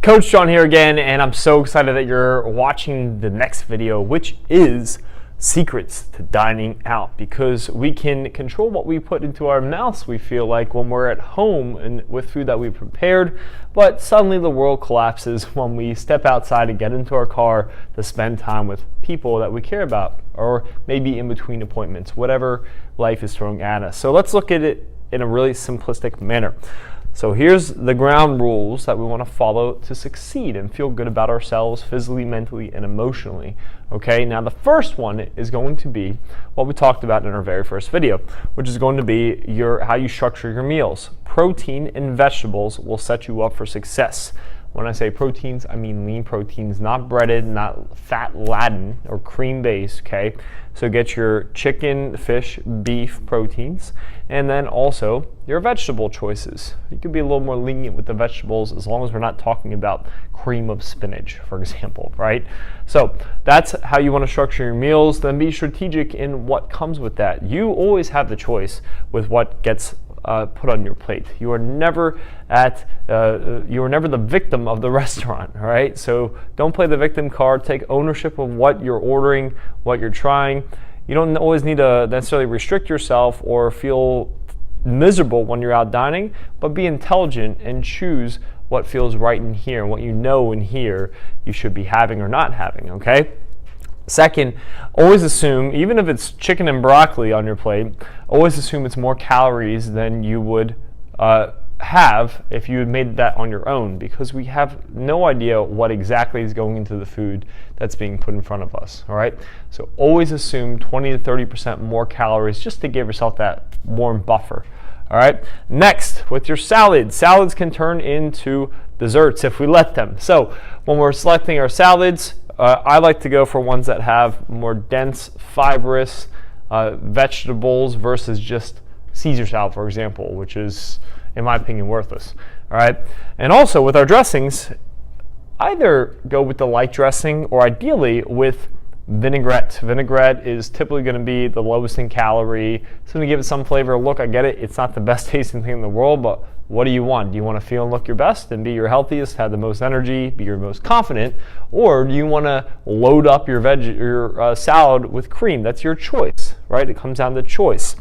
Coach John here again, and I'm so excited that you're watching the next video, which is secrets to dining out, because we can control what we put into our mouths, we feel like, when we're at home and with food that we prepared, but suddenly the world collapses when we step outside and get into our car to spend time with people that we care about, or maybe in between appointments, whatever life is throwing at us. So let's look at it in a really simplistic manner. So here's the ground rules that we want to follow to succeed and feel good about ourselves physically, mentally, and emotionally. Okay, now the first one is going to be what we talked about in our very first video, which is going to be how you structure your meals. Protein and vegetables will set you up for success. When I say proteins, I mean lean proteins, not breaded, not fat laden or cream based, okay? So get your chicken, fish, beef proteins, and then also your vegetable choices. You can be a little more lenient with the vegetables as long as we're not talking about cream of spinach, for example, right? So that's how you want to structure your meals. Then be strategic in what comes with that. You always have the choice with what gets put on your plate. You are never the victim of the restaurant, all right? So don't play the victim card. Take ownership of what you're ordering, what you're trying. You don't always need to necessarily restrict yourself or feel miserable when you're out dining, but be intelligent and choose what feels right in here, what you know in here you should be having or not having, okay? Second, always assume, even if it's chicken and broccoli on your plate, always assume it's more calories than you would have if you had made that on your own, because we have no idea what exactly is going into the food that's being put in front of us, all right? So always assume 20 to 30% more calories just to give yourself that warm buffer, all right? Next, with your salads can turn into desserts if we let them. So when we're selecting our salads, I like to go for ones that have more dense, fibrous vegetables versus just Caesar salad, for example, which is, in my opinion, worthless. All right. And also with our dressings, either go with the light dressing or ideally with vinaigrette. Vinaigrette is typically going to be the lowest in calorie. It's going to give it some flavor. Look, I get it. It's not the best tasting thing in the world, but what do you want? Do you want to feel and look your best and be your healthiest, have the most energy, be your most confident, or do you want to load up your salad with cream? That's your choice, right? It comes down to choice.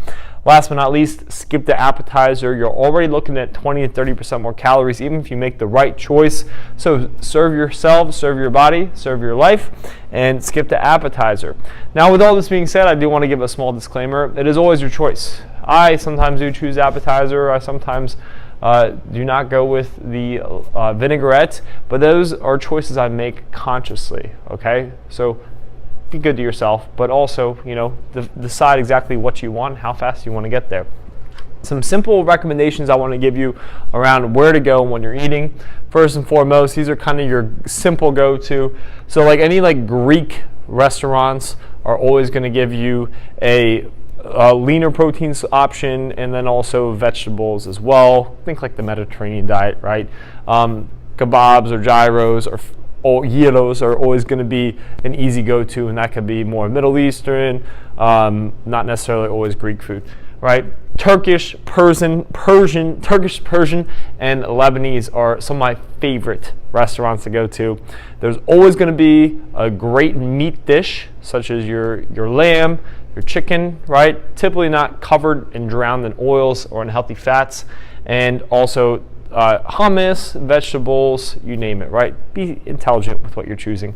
Last but not least, skip the appetizer. You're already looking at 20 to 30% more calories, even if you make the right choice. So serve yourself, serve your body, serve your life, and skip the appetizer. Now, with all this being said, I do want to give a small disclaimer. It is always your choice. I sometimes do choose appetizer. I sometimes do not go with the vinaigrette, but those are choices I make consciously, okay? So be good to yourself, but also, decide exactly what you want, how fast you want to get there. Some simple recommendations I want to give you around where to go when you're eating. First and foremost, these are kind of your simple go-to. So like any Greek restaurants are always going to give you a leaner proteins option, and then also vegetables as well. Think like the Mediterranean diet, right? Kebabs or gyros or gyros are always going to be an easy go-to, and that could be more Middle Eastern, not necessarily always Greek food, right? Turkish, Persian, and Lebanese are some of my favorite restaurants to go to. There's always going to be a great meat dish, such as your lamb, your chicken, right? Typically not covered and drowned in oils or unhealthy fats, and also hummus, vegetables, you name it, right? Be intelligent with what you're choosing.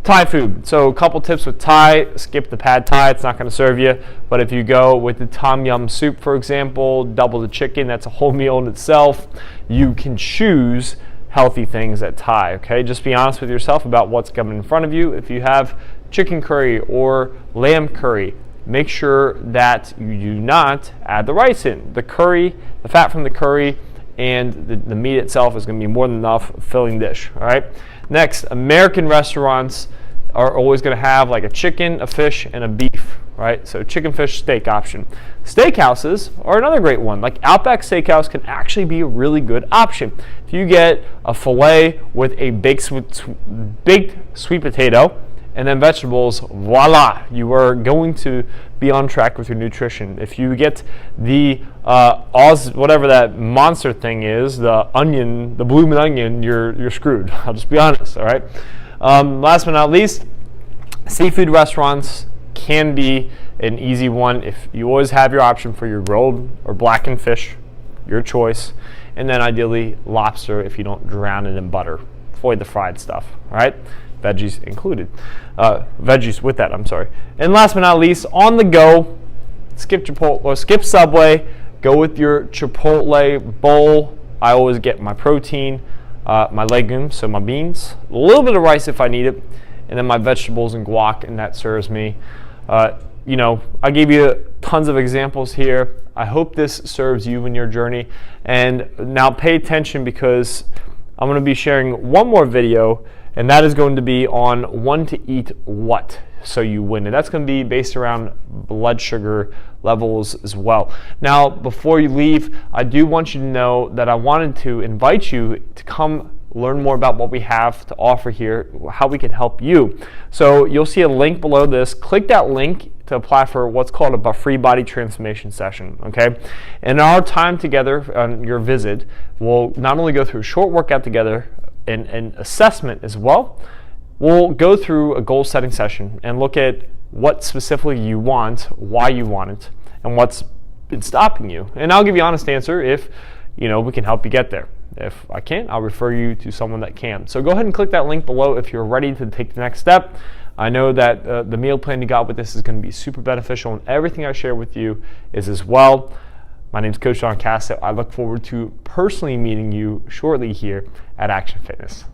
Thai food. So a couple tips with Thai: skip the pad Thai, it's not going to serve you. But if you go with the tom yum soup, for example, double the chicken, that's a whole meal in itself. You can choose healthy things at Thai, okay? Just be honest with yourself about what's coming in front of you. If you have chicken curry or lamb curry, make sure that you do not add the rice in. The curry, the fat from the curry, and the meat itself is going to be more than enough filling dish, all right? Next, American restaurants are always going to have like a chicken, a fish, and a beef, right? So chicken, fish, steak option. Steakhouses are another great one. Like Outback Steakhouse can actually be a really good option. If you get a filet with a baked sweet potato and then vegetables, voila, you are going to be on track with your nutrition. If you get the whatever that monster thing is, the onion, the blooming onion, you're screwed. I'll just be honest, all right? Last but not least, seafood restaurants can be an easy one if you always have your option for your grilled or blackened fish, your choice, and then ideally lobster if you don't drown it in butter. Avoid the fried stuff, all right? Veggies included. Veggies with that, I'm sorry. And last but not least, on the go, skip Chipotle or skip Subway, go with your Chipotle Bowl. I always get my protein, my legumes, so my beans, a little bit of rice if I need it, and then my vegetables and guac, and that serves me. You know, I gave you tons of examples here. I hope this serves you in your journey. And now pay attention, because I'm going to be sharing one more video, and that is going to be on when to eat what so you win. And that's going to be based around blood sugar levels as well. Now, before you leave, I do want you to know that I wanted to invite you to come learn more about what we have to offer here, how we can help you. So you'll see a link below this. Click that link to apply for what's called a free body transformation session, okay? And our time together on your visit, we'll not only go through a short workout together and assessment as well, we'll go through a goal setting session and look at what specifically you want, why you want it, and what's been stopping you. And I'll give you an honest answer if we can help you get there. If I can't, I'll refer you to someone that can. So go ahead and click that link below if you're ready to take the next step. I know that the meal plan you got with this is going to be super beneficial, and everything I share with you is as well. My name is Coach John Casso. I look forward to personally meeting you shortly here at Action Fitness.